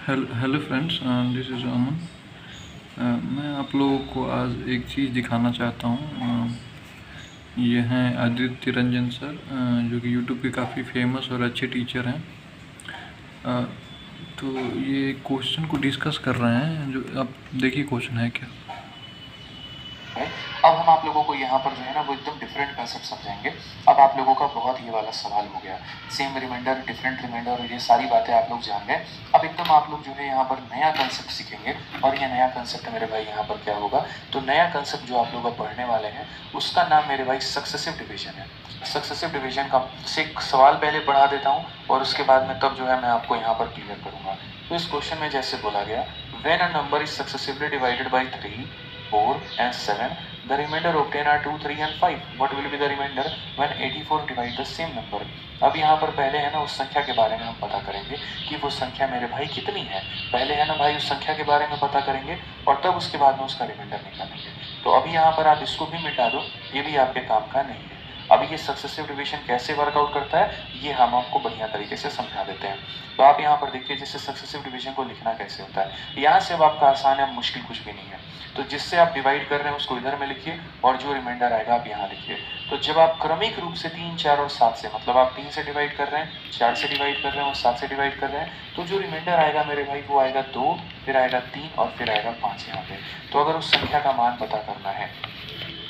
Hello friends, this is अमन। मैं आप लोगों को आज एक चीज़ दिखाना चाहता हूँ। ये हैं आदित्य रंजन सर, जो कि यूट्यूब पे काफ़ी फेमस और अच्छे टीचर हैं। तो ये क्वेश्चन को डिस्कस कर रहे हैं, जो अब देखिए क्वेश्चन है क्या। अब हम आप लोगों को यहाँ पर जो है ना वो एकदम डिफरेंट कंसेप्ट समझाएंगे। अब आप लोगों का बहुत ये वाला सवाल हो गया, सेम रिमाइंडर डिफरेंट रिमाइंडर और ये सारी बातें आप लोग जान गए। अब एकदम आप लोग जो है यहाँ पर नया कंसेप्ट सीखेंगे और ये नया कंसेप्ट मेरे भाई यहाँ पर क्या होगा, तो नया कंसेप्ट जो आप लोग अब पढ़ने वाले हैं उसका नाम मेरे भाई सक्सेसिव डिवीजन है। सक्सेसिव डिवीजन का से एक सवाल पहले पढ़ा देता हूँ और उसके बाद में तब जो है मैं आपको यहाँ पर क्लियर करूँगा। तो इस क्वेश्चन में जैसे बोला गया, when a number is successively divided by 3, 4 and 7, the remainder obtained are 2, 3 and 5. What will be the remainder when 84 divide the same number? अब यहाँ पर पहले है ना उस संख्या के बारे में हम पता करेंगे कि वो संख्या मेरे भाई कितनी है। पहले है ना भाई उस संख्या के बारे में पता करेंगे और तब उसके बाद में उसका रिमाइंडर निकालेंगे। तो अभी यहाँ पर आप इसको भी मिटा दो, ये भी आपके काम का नहीं है। अभी ये सक्सेसिव डिवीजन कैसे वर्कआउट करता है ये हम आपको बढ़िया तरीके से समझा देते हैं। तो आप यहाँ पर देखिए जैसे सक्सेसिव डिवीजन को लिखना कैसे होता है। यहाँ से अब आपका आसान है, मुश्किल कुछ भी नहीं है। तो जिससे आप डिवाइड कर रहे हैं उसको इधर में लिखिए और जो रिमाइंडर आएगा आप यहाँ लिखिए। तो जब आप क्रमिक रूप से 3, 4 और 7 से, मतलब आप 3 से डिवाइड कर रहे हैं, 4 से डिवाइड कर रहे हैं और 7 से डिवाइड कर रहे हैं, तो जो रिमाइंडर आएगा मेरे भाई वो आएगा 2, फिर आएगा 3 और फिर आएगा 5 यहाँ पे। तो अगर उस संख्या का मान पता करना है,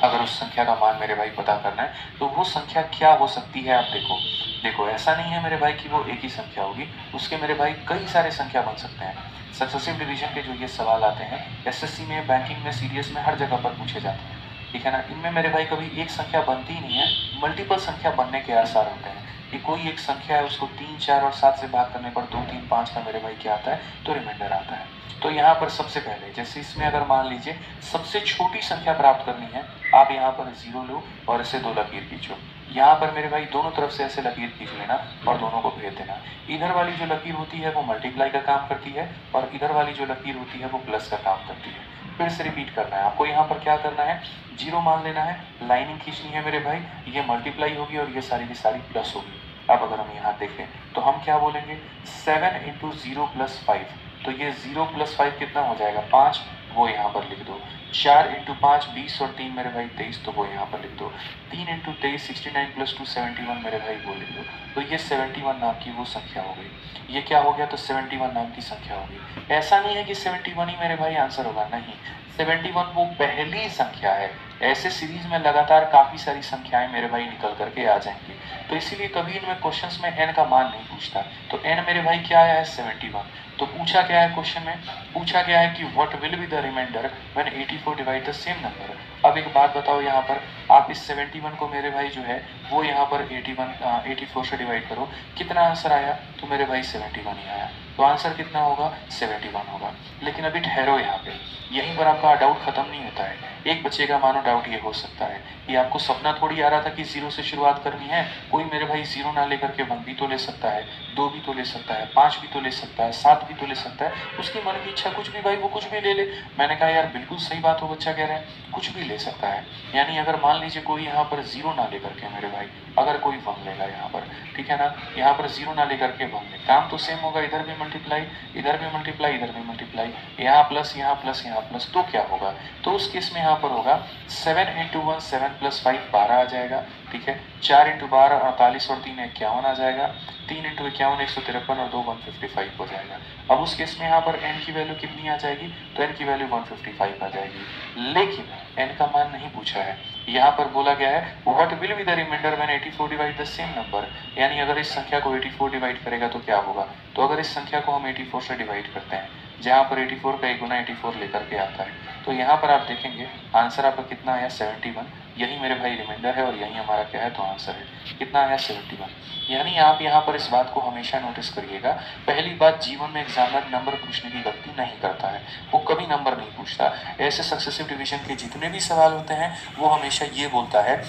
अगर उस संख्या का मान मेरे भाई पता करना है तो वो संख्या क्या हो सकती है। आप देखो देखो ऐसा नहीं है मेरे भाई कि वो एक ही संख्या होगी, उसके मेरे भाई कई सारे संख्या बन सकते हैं। सक्सेसिव डिवीजन के जो ये सवाल आते हैं एसएससी में, बैंकिंग में, सीडीएस में, हर जगह पर पूछे जाते हैं, ठीक है ना। इनमें मेरे भाई कभी एक संख्या बनती ही नहीं है, मल्टीपल संख्या बनने के आसार होते हैं कि कोई एक संख्या है उसको 3, 4 और 7 से भाग करने पर 2, 3, 5 का मेरे भाई क्या आता है, तो रिमाइंडर आता है। तो यहाँ पर सबसे पहले जैसे इसमें अगर मान लीजिए सबसे छोटी संख्या प्राप्त करनी है, आप यहाँ पर 0 लो और इसे 2 लकीर खींचो। यहाँ पर मेरे भाई दोनों तरफ से ऐसे लकीर खींच लेना और दोनों को भेज देना। इधर वाली जो लकीर होती है वो मल्टीप्लाई का काम करती है और इधर वाली जो लकीर होती है वो प्लस का काम करती है। फिर से रिपीट करना है आपको। यहाँ पर क्या करना है, 0 मान लेना है, लाइनिंग खींचनी है मेरे भाई, ये मल्टीप्लाई होगी और ये सारी की सारी प्लस होगी। अब अगर हम यहाँ देखें तो हम क्या बोलेंगे, 7 इंटू 0 प्लस 5, तो ये 0 प्लस 5 कितना हो जाएगा, 5, वो यहाँ पर लिख दो। 4 इंटू 5 20 और 3 मेरे भाई 23, तो वो यहाँ पर लिख दो। 3 इंटू 23 69 प्लस 2 71 मेरे भाई वो लिख दो। तो ये 71 नाम की वो संख्या हो गई। ये क्या हो गया, तो 71 नाम की संख्या हो गई। ऐसा नहीं है कि 71 ही मेरे भाई आंसर होगा, नहीं, 71 वो पहली संख्या है। ऐसे सीरीज में लगातार काफी सारी संख्याएं मेरे भाई निकल करके आ जाएंगी। तो इसीलिए कभी इनमें क्वेश्चंस में n का मान नहीं पूछता। तो n मेरे भाई क्या आया है, 71। तो पूछा क्या है क्वेश्चन में, पूछा गया है कि what will be the remainder when 84 divide the same number. अब एक बात बताओ, यहाँ पर आप इस 71 को मेरे भाई जो है वो यहाँ पर 84 से डिवाइड करो, कितना आंसर आया, तो मेरे भाई 71 ही आया। तो आंसर कितना होगा, 71 होगा। लेकिन अभी ठहरो, यहाँ पे यहीं पर आपका डाउट खत्म नहीं होता है। एक बच्चे का मानो डाउट ये हो सकता है कि आपको सपना थोड़ी आ रहा था कि 0 से शुरुआत करनी है। कोई मेरे भाई 0 ना लेकर के 1 भी तो ले सकता है, 2 भी तो ले सकता है, 5 भी तो ले सकता है, 7 भी तो ले सकता है, उसकी मन की इच्छा, कुछ भी भाई वो कुछ भी ले ले। मैंने कहा यार बिल्कुल सही बात हो, बच्चा कह रहा है कुछ भी ले सकता है। यानी अगर मान लीजिए कोई यहाँ पर 0 ना लेकर के मेरे भाई अगर कोई 1 लेगा यहाँ पर, ठीक है ना, यहाँ पर 0 ना लेकर के 1 ले, काम तो सेम होगा, इधर भी मल्टीप्लाई, इधर भी मल्टीप्लाई, इधर भी मल्टीप्लाई, यहाँ प्लस, यहाँ प्लस, यहाँ प्लस, तो क्या होगा, तो उस केस में यहाँ पर होगा 7 इंटू 1 7 प्लस 5 12 आ जाएगा, ठीक है। 4 इंटू 12 48 और 3 51 आ जाएगा। 3 इंटू 51 153 और 2 155 हो जाएगा। अब उस केस में यहाँ पर n की वैल्यू कितनी आ जाएगी, तो n की वैल्यू 155 आ जाएगी। लेकिन n का मान नहीं पूछा है, यहाँ पर बोला गया है what will be the remainder when 84 divide the same number. यानी अगर इस संख्या को 84 डिवाइड करेगा तो क्या होगा, तो अगर इस संख्या को हम 84 से डिवाइड करते हैं, जहाँ पर 84 का 1 गुना 84 लेकर के आता है, तो यहाँ पर आप देखेंगे आंसर आपका कितना आया, 71। यही मेरे भाई रिमाइंडर है और यही हमारा क्या है, तो आंसर है। कितना आया, 71। यानी आप यहाँ पर इस बात को हमेशा नोटिस करिएगा। पहली बात, जीवन में एग्जामिनर नंबर पूछने की गलती नहीं करता है, वो कभी नंबर नहीं पूछता। ऐसे सक्सेसिव डिवीजन के जितने भी सवाल होते हैं वो हमेशा ये बोलता है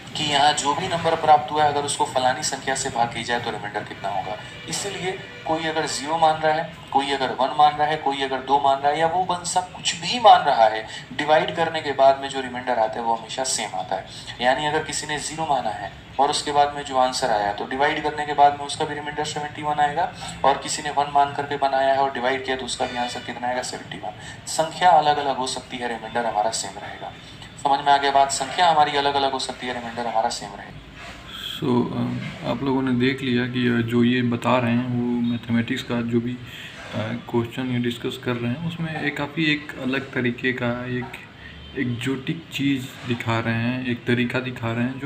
कि यहाँ जो भी नंबर प्राप्त हुआ है अगर उसको फलानी संख्या से भाग की जाए तो रिमाइंडर कितना होगा। इसीलिए कोई अगर 0 मान रहा है, कोई कोई अगर 1 मान रहा है, कोई अगर 2 मान रहा है, या वो बंदा कुछ भी मान रहा है, डिवाइड करने के बाद में जो रिमाइंडर आता है वो हमेशा सेम आता है। यानी अगर किसी ने 0 माना है और उसके बाद में जो आंसर आया, तो डिवाइड करने के बाद में उसका भी रिमाइंडर 71 आएगा, और किसी ने 1 मान करके बनाया है और डिवाइड किया तो उसका भी आंसर कितना आएगा, 71। संख्या अलग अलग हो सकती है, रिमाइंडर हमारा सेम रहेगा। समझ में आ गया बात? संख्या हमारी अलग अलग हो सकती है, रिमाइंडर हमारा सेम रहेगा। आप लोगों ने देख लिया कि जो ये बता रहे हैं वो मैथमेटिक्स का जो भी क्वेश्चन ये डिस्कस कर रहे हैं उसमें काफ़ी एक अलग तरीके का एक एक्जोटिक चीज़ दिखा रहे हैं, एक तरीका दिखा रहे हैं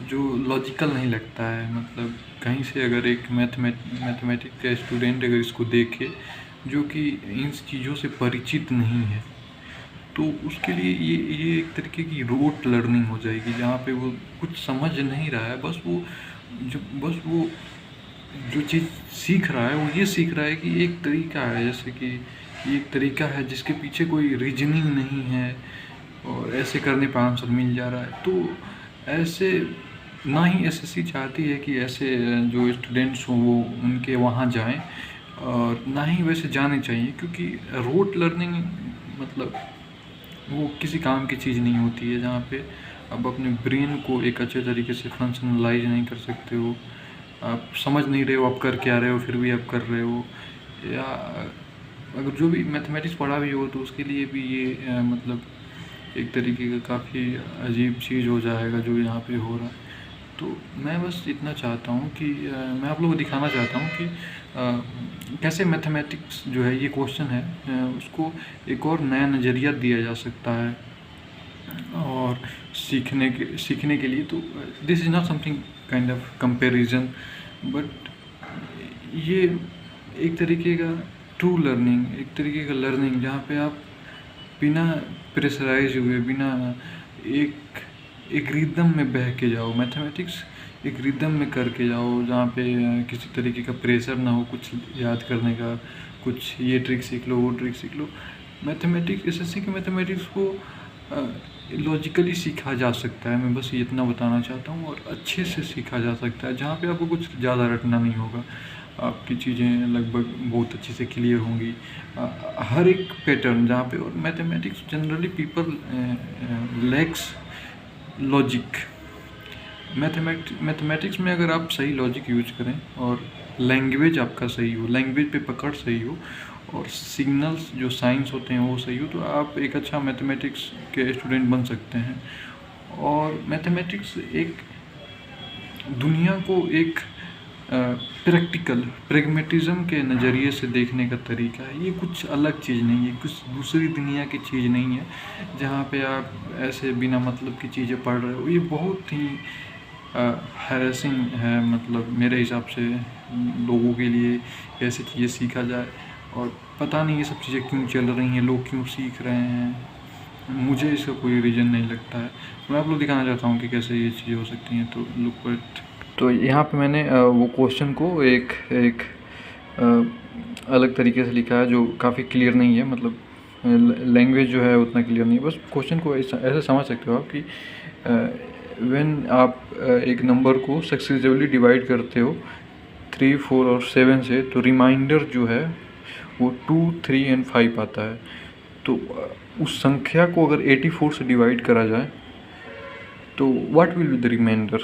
जो लॉजिकल नहीं लगता है। मतलब कहीं से अगर एक मैथमेटिक्स का स्टूडेंट अगर इसको देखे जो कि इन चीज़ों से परिचित नहीं है, तो उसके लिए ये एक तरीके की रोट लर्निंग हो जाएगी, जहाँ पे वो कुछ समझ नहीं रहा है, बस वो जो चीज़ सीख रहा है वो ये सीख रहा है कि एक तरीका है, जैसे कि एक तरीका है जिसके पीछे कोई रीजनिंग नहीं है और ऐसे करने पर आंसर मिल जा रहा है। तो ऐसे ना ही एसएससी चाहती है कि ऐसे जो स्टूडेंट्स हों वो उनके वहाँ जाएं, और ना ही वैसे जाने चाहिए, क्योंकि रोट लर्निंग मतलब वो किसी काम की चीज़ नहीं होती है, जहाँ पे आप अपने ब्रेन को एक अच्छे तरीके से फंक्शनलाइज नहीं कर सकते हो, आप समझ नहीं रहे हो आप कर क्या रहे हो, फिर भी आप कर रहे हो। या अगर जो भी मैथमेटिक्स पढ़ा भी हो तो उसके लिए भी ये मतलब एक तरीके का काफ़ी अजीब चीज़ हो जाएगा जो यहाँ पे हो रहा है। तो मैं बस इतना चाहता हूँ कि मैं आप लोगों को दिखाना चाहता हूँ कि कैसे मैथमेटिक्स जो है ये क्वेश्चन है उसको एक और नया नज़रिया दिया जा सकता है और सीखने के लिए। तो this is not something kind of comparison, but ये एक तरीके का ट्रू लर्निंग, एक तरीके का लर्निंग जहाँ पे आप बिना प्रेशराइज हुए, बिना एक रिदम में बह के जाओ। मैथमेटिक्स एक रिदम में करके जाओ, जहाँ पे किसी तरीके का प्रेशर ना हो कुछ याद करने का, कुछ ये ट्रिक सीख लो वो ट्रिक सीख लो। मैथमेटिक्स एसएससी के मैथमेटिक्स को लॉजिकली सीखा जा सकता है, मैं बस ये इतना बताना चाहता हूँ, और अच्छे से सीखा जा सकता है, जहाँ पे आपको कुछ ज़्यादा रटना नहीं होगा, आपकी चीज़ें लगभग बहुत अच्छे से क्लियर होंगी, हर एक पैटर्न जहाँ पे। और mathematics generally people lakhs logic. Mathematics में अगर आप सही लॉजिक यूज करें और लैंग्वेज आपका सही हो, लैंग्वेज पे पकड़ सही हो, और सिग्नल्स जो साइंस होते हैं वो सही हो, तो आप एक अच्छा मैथमेटिक्स के स्टूडेंट बन सकते हैं। और मैथमेटिक्स एक दुनिया को एक प्रैक्टिकल प्रेगमेटिज्म के नज़रिए से देखने का तरीका है। ये कुछ अलग चीज़ नहीं है, कुछ दूसरी दुनिया की चीज़ नहीं है जहाँ पे आप ऐसे बिना मतलब की चीज़ें पढ़ रहे हो। ये बहुत ही हैरेसिंग है, मतलब मेरे हिसाब से लोगों के लिए ऐसी चीज़ें सीखा जाए, और पता नहीं ये सब चीज़ें क्यों चल रही हैं, लोग क्यों सीख रहे हैं, मुझे इसका कोई रीज़न नहीं लगता है। मैं आप लोग दिखाना चाहता हूँ कि कैसे ये चीज़ें हो सकती हैं। तो लुक एट, तो यहाँ पे मैंने वो क्वेश्चन को एक अलग तरीके से लिखा है जो काफ़ी क्लियर नहीं है, मतलब लैंग्वेज जो है उतना क्लियर नहीं है। बस क्वेश्चन को ऐसे समझ सकते हो आप कि व्हेन आप एक नंबर को सक्सेसिवली डिवाइड करते हो 3, 4 और 7 से, तो रिमाइंडर जो है वो 2, 3 एंड 5 आता है। तो उस संख्या को अगर 84 से डिवाइड करा जाए तो what will be the remainder,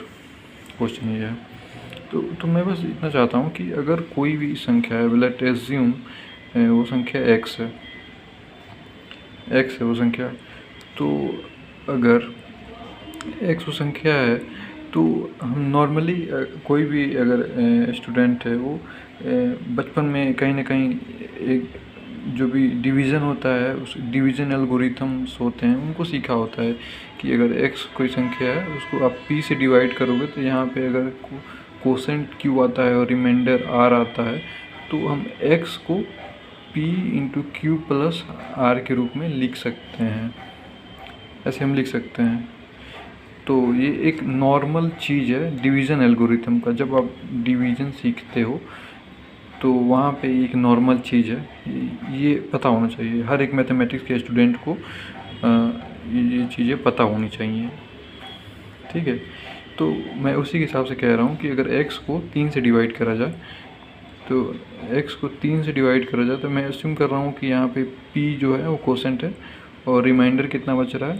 question ये है। तो मैं बस इतना चाहता हूँ कि अगर कोई भी संख्या है, लेट एज्यूम वो संख्या x है वो संख्या, तो अगर x वो संख्या है तो हम नॉर्मली कोई भी अगर स्टूडेंट है वो बचपन में कहीं ना कहीं एक जो भी डिवीज़न होता है, उस डिवीज़न एल्गोरिथम्स होते हैं उनको सीखा होता है कि अगर x कोई संख्या है उसको आप p से डिवाइड करोगे तो यहाँ पे अगर कोसेंट q आता है और रिमाइंडर r आता है, तो हम x को p into Q plus r के रूप में लिख सकते हैं, ऐसे हम लिख सकते हैं। तो ये एक नॉर्मल चीज़ है डिवीज़न एल्गोरिथम का। जब आप डिवीज़न सीखते हो तो वहाँ पे एक नॉर्मल चीज़ है, ये पता होना चाहिए हर एक मैथमेटिक्स के स्टूडेंट को, ये चीज़ें पता होनी चाहिए, ठीक है। तो मैं उसी के हिसाब से कह रहा हूँ कि अगर x को 3 से डिवाइड करा जाए तो x को 3 से डिवाइड करा जाए तो मैं अस्यूम कर रहा हूँ कि यहाँ पे p जो है वो कोसेंट है और रिमाइंडर कितना बच रहा है,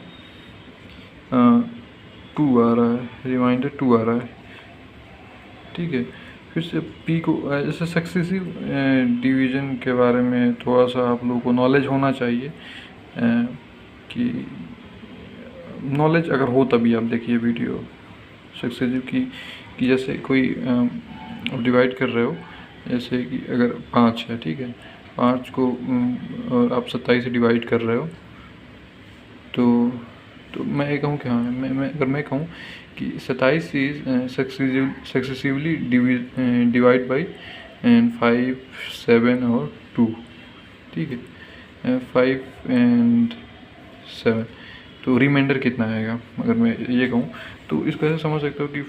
2 आ रहा है, रिमाइंडर 2 आ रहा है। ठीक है, फिर से p को जैसे सक्सेसिव डिवीज़न के बारे में थोड़ा सा आप लोगों को नॉलेज होना चाहिए, कि नॉलेज अगर हो तभी आप देखिए वीडियो सक्सेसिव की। कि जैसे कोई आप डिवाइड कर रहे हो, जैसे कि अगर 5 है, ठीक है, 5 को और आप 27 से डिवाइड कर रहे हो, तो मैं ये कहूँ कि हाँ, मैं कहूँ कि 27 इज सक्सेसिवली डिवाइड बाई 5, 7 और 2, ठीक है, 5 एंड 7, तो रिमाइंडर कितना आएगा अगर मैं ये कहूँ, तो इसको ऐसे समझ सकते हो कि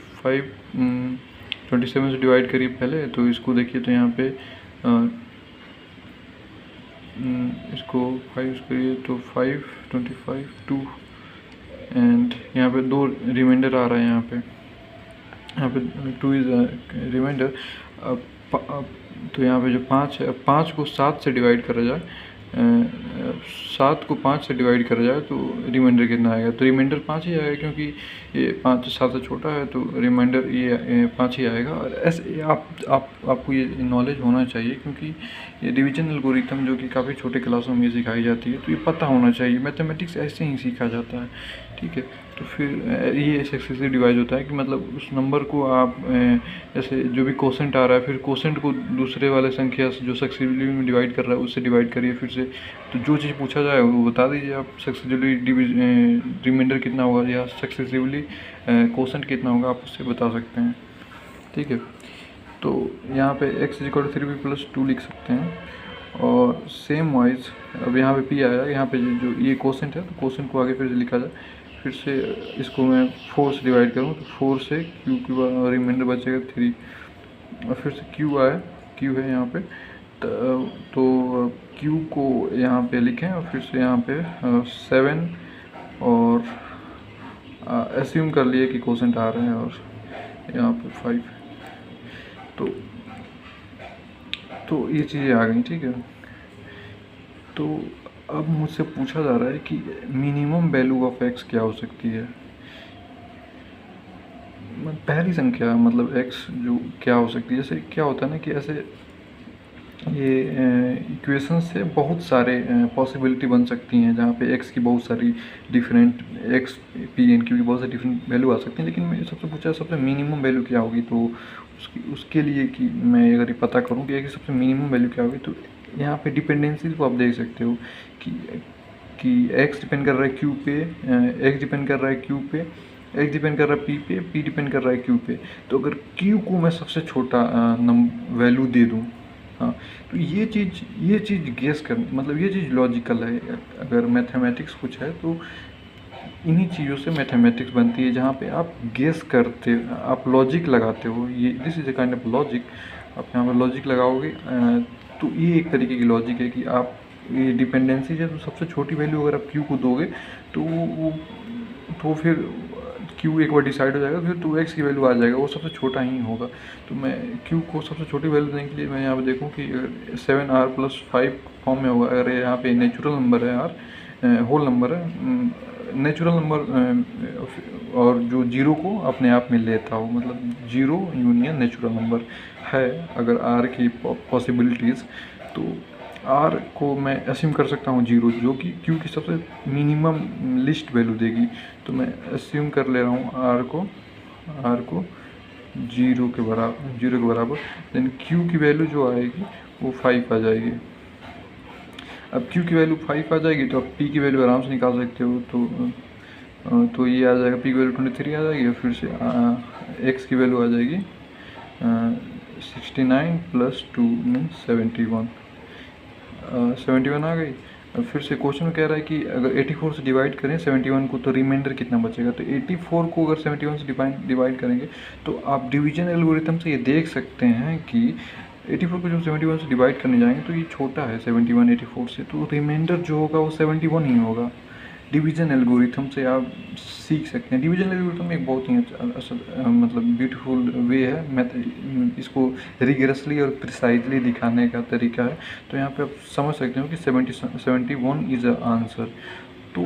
27 से डिवाइड करिए पहले, तो इसको देखिए तो यहाँ पे इसको 5 करिए तो 5, 25, 2 एंड यहाँ पे 2 रिमाइंडर आ रहा है, यहाँ पे 2 इज रिमाइंडर। तो यहाँ पे जो 5 है, 5 को 7 से डिवाइड करा जाए, 7 को 5 से डिवाइड करा जाए तो रिमाइंडर कितना आएगा, तो रिमाइंडर 5 ही आएगा, क्योंकि ये 5 7 से छोटा है तो रिमाइंडर ये 5 ही आएगा। और ऐसे आपको ये नॉलेज होना चाहिए, क्योंकि ये डिवीजन एल्गोरिथम जो कि काफ़ी छोटे क्लासों में सिखाई जाती है, तो ये पता होना चाहिए। मैथमेटिक्स ऐसे ही सीखा जाता है, ठीक है। तो फिर ये सक्सेसिव डिवाइड होता है कि मतलब उस नंबर को आप जैसे जो भी कोसेंट आ रहा है, फिर कोसेंट को दूसरे वाले संख्या से जो सक्सेसिवली में डिवाइड कर रहा है उससे डिवाइड करिए फिर से, तो जो चीज़ पूछा जाए वो बता दीजिए आप, सक्सेसिवली रिमाइंडर कितना होगा या सक्सेसिवली कोसेंट कितना होगा आप उससे बता सकते हैं, ठीक है। तो यहाँ पे x = 3p+2 लिख सकते हैं। और सेम वाइज अब यहाँ पे p आया, यहाँ पे जो ये कोसेंट है तो कोसेंट को आगे फिर से लिखा जाए, फिर से इसको मैं 4 से डिवाइड करूँ तो 4 से q की रिमाइंडर बचेगा 3, और फिर से q आया, q है यहाँ पे, तो q को यहाँ पे लिखें और फिर से यहाँ पे 7 और एज्यूम कर लिए कि कोसेंट आ रहे हैं, और यहाँ पे 5, तो ये चीज़ें आ गई, ठीक है। तो अब मुझसे पूछा जा रहा है कि मिनिमम वैल्यू ऑफ x क्या हो सकती है, पहली संख्या मतलब x जो क्या हो सकती है। जैसे क्या होता है ना कि ऐसे ये इक्वेशन से बहुत सारे पॉसिबिलिटी बन सकती हैं, जहाँ पे x की बहुत सारी different x p n q की बहुत सारी डिफरेंट वैल्यू आ सकती हैं, लेकिन मैं सबसे पूछा सबसे मिनिमम वैल्यू क्या होगी, तो उसके लिए कि मैं अगर ये पता करूँ कि सबसे मिनिमम वैल्यू क्या होगी, तो यहाँ पे डिपेंडेंसीज को आप देख सकते हो कि x डिपेंड कर रहा है q पे, x डिपेंड कर रहा है q पे, x डिपेंड कर रहा है p पे, p डिपेंड कर रहा है q पे। तो अगर q को मैं सबसे छोटा वैल्यू दे दूँ, हाँ, तो ये चीज़ गेस कर, मतलब ये चीज़ लॉजिकल है। अगर मैथमेटिक्स कुछ है तो इन्हीं चीज़ों से मैथमेटिक्स बनती है, जहाँ पे आप गेस करते, आप लॉजिक लगाते हो। ये this is a kind of logic, आप यहाँ पर लॉजिक लगाओगे, तो ये एक तरीके की लॉजिक है कि आप ये डिपेंडेंसी है, तो सबसे छोटी वैल्यू अगर आप q को दोगे तो फिर q एक बार डिसाइड हो जाएगा, फिर 2x की वैल्यू आ जाएगा, वो सबसे छोटा ही होगा। तो मैं q को सबसे छोटी वैल्यू देने के लिए मैं यहाँ पे देखूँ कि 7r+5 फॉर्म में होगा। अगर यहाँ पे नेचुरल नंबर है r, होल नंबर है, नेचुरल नंबर और जो जीरो को अपने आप में लेता हो, मतलब जीरो यूनियन नेचुरल नंबर है अगर r की पॉसिबिलिटीज़, तो r को मैं अस्यूम कर सकता हूँ जीरो, जो कि q की सबसे मिनिमम लिस्ट वैल्यू देगी। तो मैं अस्यूम कर ले रहा हूँ r को जीरो के बराबर, देन q की वैल्यू जो आएगी वो 5 आ जाएगी। अब q की वैल्यू 5 आ जाएगी तो आप p की वैल्यू आराम से निकाल सकते हो, तो ये आ जाएगा, p की वैल्यू 23 आ जाएगी, और फिर से x की वैल्यू आ जाएगी 69 + 2 में 71 आ गई। अब फिर से क्वेश्चन कह रहा है कि अगर 84 से डिवाइड करें 71 को तो रिमाइंडर कितना बचेगा। तो 84 को अगर 71 से डिवाइड करेंगे तो आप डिवीजन एल्गोरिथम से ये देख सकते हैं कि 84 को जब 71 से डिवाइड करने जाएंगे तो ये छोटा है 71 84 से, तो रिमाइंडर जो होगा वो 71 ही होगा। डिवीज़न एल्गोरिथम से आप सीख सकते हैं। डिवीज़न एल्गोरिथम एक बहुत ही मतलब ब्यूटीफुल वे है। मैं इसको रिगरसली और प्रिसाइजली दिखाने का तरीका है। तो यहाँ पे आप समझ सकते हो कि 71 इज़ अ आंसर। तो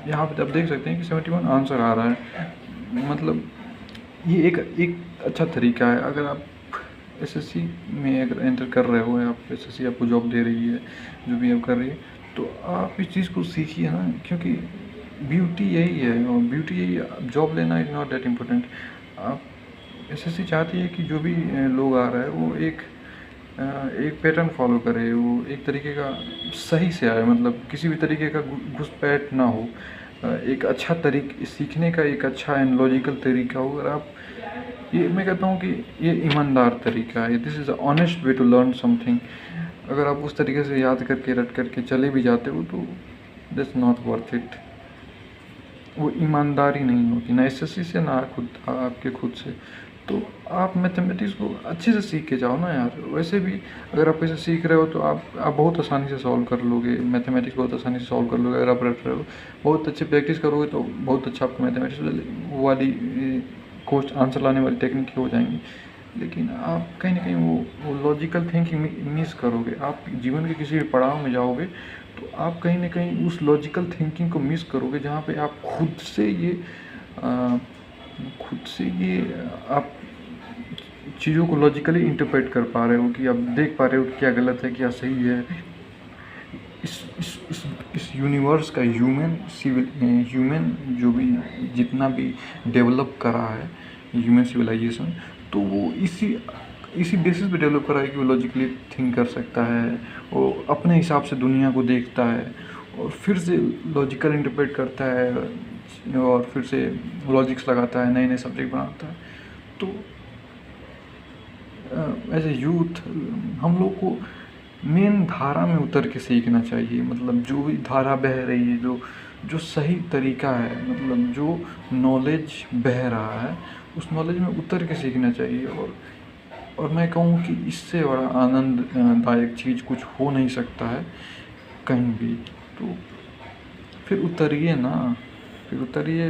यहाँ पे आप देख सकते हैं कि 71 आंसर आ रहा है। मतलब ये एक अच्छा तरीका है। अगर आप एसएससी में अगर एंटर कर रहे हो, या आप एसएससी आपको जॉब दे रही है, जो भी आप कर रही है, तो आप इस चीज़ को सीखिए ना, क्योंकि ब्यूटी यही है। और ब्यूटी यही, जॉब लेना इज़ नॉट दैट इम्पोर्टेंट। आप एसएससी चाहती है कि जो भी लोग आ रहा है वो एक पैटर्न फॉलो करे, वो एक तरीके का सही से आए, मतलब किसी भी तरीके का घुसपैठ ना हो। एक अच्छा सीखने का एक अच्छा एंड लॉजिकल तरीका हो। अगर आप, ये मैं कहता हूँ कि ये ईमानदार तरीका है, this is a honest way to learn something. अगर आप उस तरीके से याद करके रट करके चले भी जाते हो तो दैट्स नॉट वर्थ इट। वो ईमानदारी नहीं होती, ना एसएससी से, ना खुद आपके खुद से। तो आप मैथमेटिक्स को अच्छे से सीख के जाओ ना यार। वैसे भी अगर आप इसे सीख रहे हो तो आप बहुत आसानी से सॉल्व कर लोगे, मैथमेटिक्स बहुत आसानी से सॉल्व कर लोगे। अगर आप रट रहे हो, बहुत अच्छी प्रैक्टिस करोगे तो बहुत अच्छा आपको मैथमेटिक्स वाली क्वेश्चन आंसर लाने वाली टेक्निक हो जाएंगी। लेकिन आप कहीं ना कहीं वो लॉजिकल थिंकिंग मिस करोगे। आप जीवन के किसी भी पड़ाव में जाओगे तो आप कहीं ना कहीं उस लॉजिकल थिंकिंग को मिस करोगे, जहाँ पे आप खुद से ये आप चीज़ों को लॉजिकली इंटरप्रेट कर पा रहे हो, कि आप देख पा रहे हो कि क्या गलत है क्या सही है। इस यूनिवर्स का ह्यूमन जो भी जितना भी डेवलप करा है ह्यूमन सिविलाइजेशन, तो वो इसी बेसिस पे डेवलप करा है कि वो लॉजिकली थिंक कर सकता है, वो अपने हिसाब से दुनिया को देखता है और फिर से लॉजिकल इंटरप्रेट करता है, और फिर से लॉजिक्स लगाता है, नए नए सब्जेक्ट बनाता है। तो एज ए यूथ हम लोग को मेन धारा में उतर के सीखना चाहिए। मतलब जो भी धारा बह रही है, जो सही तरीका है, मतलब जो नॉलेज बह रहा है, उस नॉलेज में उतर के सीखना चाहिए। और मैं कहूँ कि इससे बड़ा आनंददायक चीज़ कुछ हो नहीं सकता है कहीं भी। तो फिर उतरिए ना, फिर उतरिए।